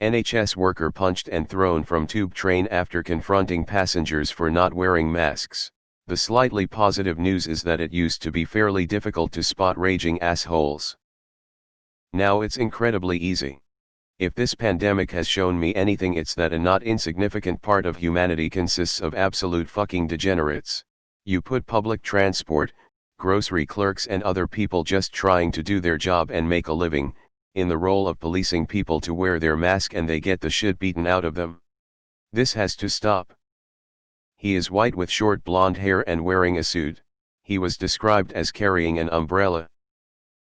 NHS worker punched and thrown from tube train after confronting passengers for not wearing masks. The slightly positive news is that it used to be fairly difficult to spot raging assholes. Now it's incredibly easy. If this pandemic has shown me anything, it's that a not insignificant part of humanity consists of absolute fucking degenerates. You put public transport, grocery clerks and other people just trying to do their job and make a living, in the role of policing people to wear their mask and they get the shit beaten out of them. This has to stop. He is white with short blonde hair and wearing a suit. He was described as carrying an umbrella.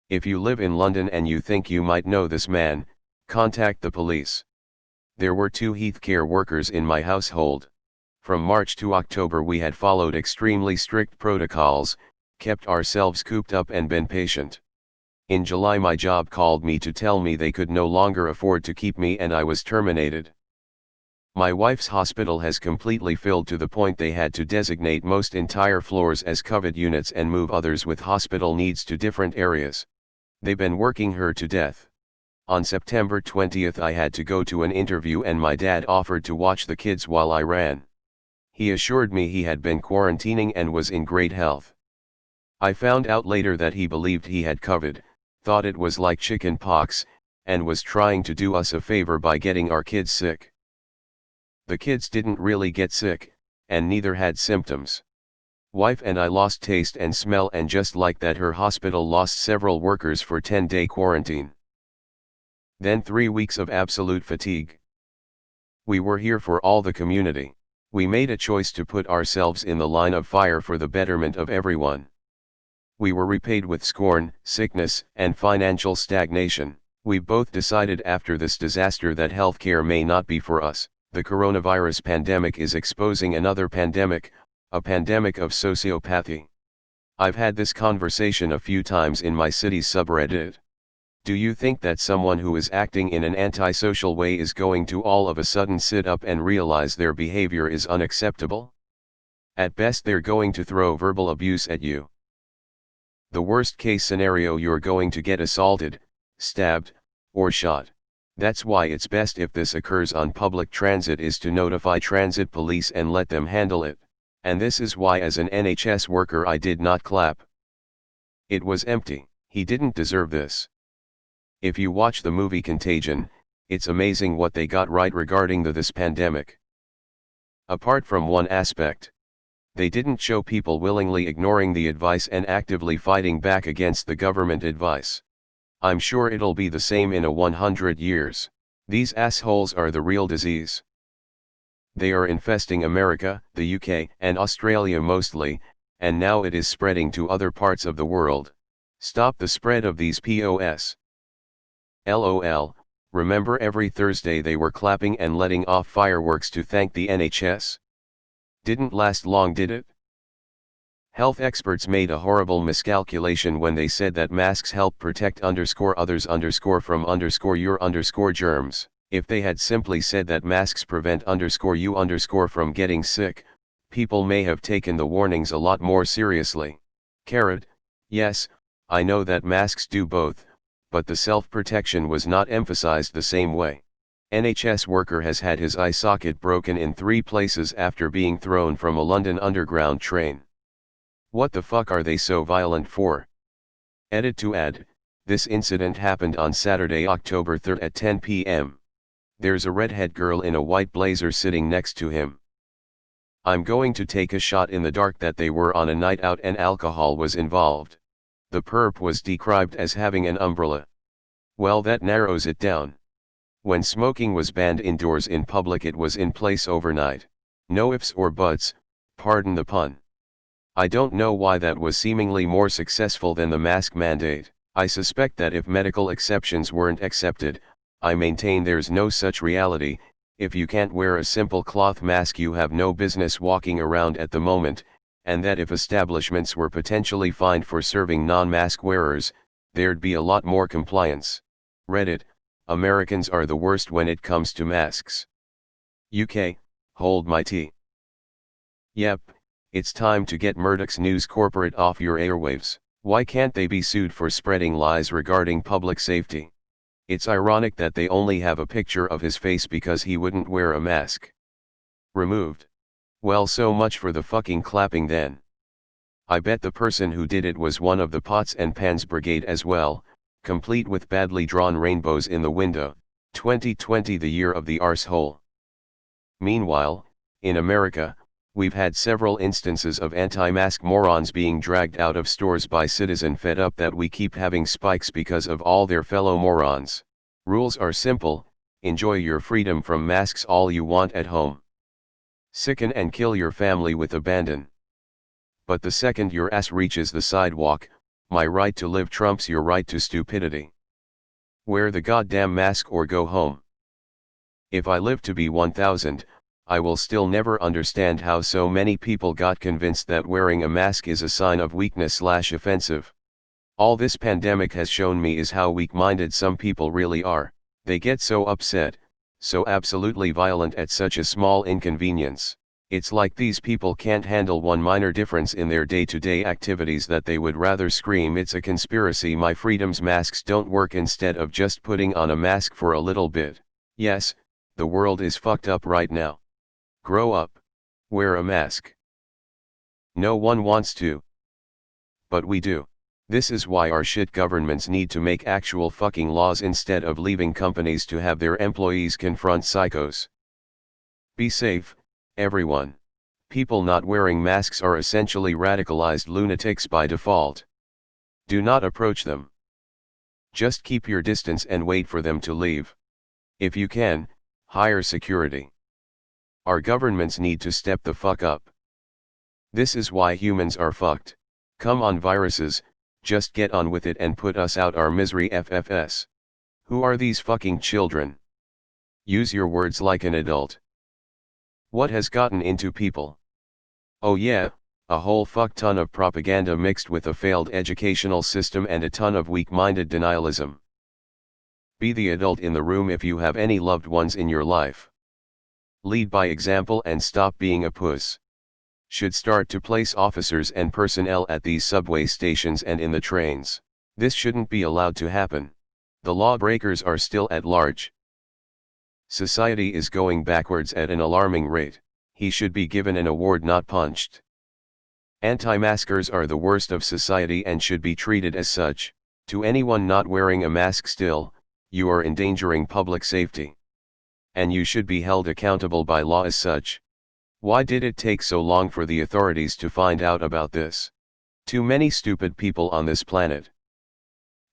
If you live in London and you think you might know this man, contact the police. There were 2 healthcare workers in my household. From March to October we had followed extremely strict protocols, kept ourselves cooped up and been patient. In July my job called me to tell me they could no longer afford to keep me and I was terminated. My wife's hospital has completely filled to the point they had to designate most entire floors as COVID units and move others with hospital needs to different areas. They've been working her to death. On September 20th I had to go to an interview and my dad offered to watch the kids while I ran. He assured me he had been quarantining and was in great health. I found out later that he believed he had COVID, thought it was like chicken pox, and was trying to do us a favor by getting our kids sick. The kids didn't really get sick, and neither had symptoms. Wife and I lost taste and smell, and just like that her hospital lost several workers for 10-day quarantine. Then 3 weeks of absolute fatigue. We were here for all the community. We made a choice to put ourselves in the line of fire for the betterment of everyone. We were repaid with scorn, sickness, and financial stagnation. We both decided after this disaster that healthcare may not be for us. The coronavirus pandemic is exposing another pandemic, a pandemic of sociopathy. I've had this conversation a few times in my city's subreddit. Do you think that someone who is acting in an antisocial way is going to all of a sudden sit up and realize their behavior is unacceptable? At best they're going to throw verbal abuse at you. The worst case scenario, you're going to get assaulted, stabbed, or shot. That's why it's best if this occurs on public transit is to notify transit police and let them handle it. And this is why as an NHS worker I did not clap. It was empty. He didn't deserve this. If you watch the movie Contagion, it's amazing what they got right regarding this pandemic. Apart from one aspect, they didn't show people willingly ignoring the advice and actively fighting back against the government advice. I'm sure it'll be the same in 100 years. These assholes are the real disease. They are infesting America, the UK, and Australia mostly, and now it is spreading to other parts of the world. Stop the spread of these POS. LOL, remember every Thursday they were clapping and letting off fireworks to thank the NHS? Didn't last long, did it? Health experts made a horrible miscalculation when they said that masks help protect others from your germs. If they had simply said that masks prevent you from getting sick, people may have taken the warnings a lot more seriously. Yes, I know that masks do both, but the self-protection was not emphasized the same way. NHS worker has had his eye socket broken in 3 places after being thrown from a London Underground train. What the fuck are they so violent for? Edit to add, this incident happened on Saturday, October 3rd at 10 p.m. There's a redhead girl in a white blazer sitting next to him. I'm going to take a shot in the dark that they were on a night out and alcohol was involved. The perp was described as having an umbrella. Well, that narrows it down. When smoking was banned indoors in public, it was in place overnight. No ifs or buts, pardon the pun. I don't know why that was seemingly more successful than the mask mandate. I suspect that if medical exceptions weren't accepted, I maintain there's no such reality. If you can't wear a simple cloth mask, you have no business walking around at the moment, and that if establishments were potentially fined for serving non-mask wearers, there'd be a lot more compliance. Reddit, Americans are the worst when it comes to masks. UK, hold my tea. Yep. It's time to get Murdoch's News Corporate off your airwaves. Why can't they be sued for spreading lies regarding public safety? It's ironic that they only have a picture of his face because he wouldn't wear a mask. Removed. Well, so much for the fucking clapping then. I bet the person who did it was one of the pots and pans brigade as well, complete with badly drawn rainbows in the window. 2020, the year of the arsehole. Meanwhile, in America, we've had several instances of anti-mask morons being dragged out of stores by citizens fed up that we keep having spikes because of all their fellow morons. Rules are simple: enjoy your freedom from masks all you want at home. Sicken and kill your family with abandon. But the second your ass reaches the sidewalk, my right to live trumps your right to stupidity. Wear the goddamn mask or go home. If I live to be 1000, I will still never understand how so many people got convinced that wearing a mask is a sign of weakness/offensive. All this pandemic has shown me is how weak-minded some people really are. They get so upset, so absolutely violent at such a small inconvenience. It's like these people can't handle one minor difference in their day-to-day activities that they would rather scream it's a conspiracy my freedom's masks don't work instead of just putting on a mask for a little bit. Yes, the world is fucked up right now. Grow up. Wear a mask. No one wants to. But we do. This is why our shit governments need to make actual fucking laws instead of leaving companies to have their employees confront psychos. Be safe, everyone. People not wearing masks are essentially radicalized lunatics by default. Do not approach them. Just keep your distance and wait for them to leave. If you can, hire security. Our governments need to step the fuck up. This is why humans are fucked. Come on viruses, just get on with it and put us out our misery FFS. Who are these fucking children? Use your words like an adult. What has gotten into people? Oh yeah, a whole fuck ton of propaganda mixed with a failed educational system and a ton of weak-minded denialism. Be the adult in the room if you have any loved ones in your life. Lead by example and stop being a puss. Should start to place officers and personnel at these subway stations and in the trains. This shouldn't be allowed to happen. The lawbreakers are still at large. Society is going backwards at an alarming rate. He should be given an award, not punched. Anti-maskers are the worst of society and should be treated as such. To anyone not wearing a mask still, you are endangering public safety. And you should be held accountable by law as such. Why did it take so long for the authorities to find out about this? Too many stupid people on this planet.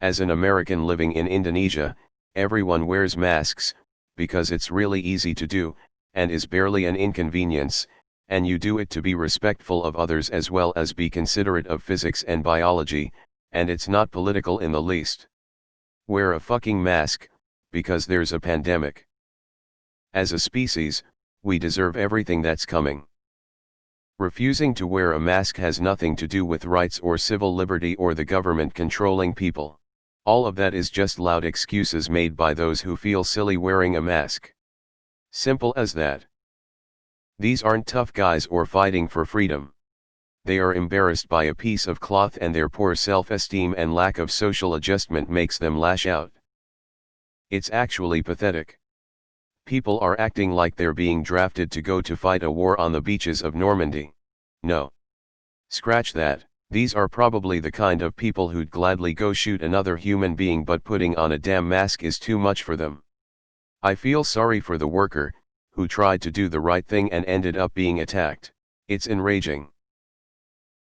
As an American living in Indonesia, everyone wears masks, because it's really easy to do, and is barely an inconvenience, and you do it to be respectful of others as well as be considerate of physics and biology, and it's not political in the least. Wear a fucking mask, because there's a pandemic. As a species, we deserve everything that's coming. Refusing to wear a mask has nothing to do with rights or civil liberty or the government controlling people. All of that is just loud excuses made by those who feel silly wearing a mask. Simple as that. These aren't tough guys or fighting for freedom. They are embarrassed by a piece of cloth, and their poor self-esteem and lack of social adjustment makes them lash out. It's actually pathetic. People are acting like they're being drafted to go to fight a war on the beaches of Normandy. No. Scratch that. These are probably the kind of people who'd gladly go shoot another human being, but putting on a damn mask is too much for them. I feel sorry for the worker, who tried to do the right thing and ended up being attacked. It's enraging.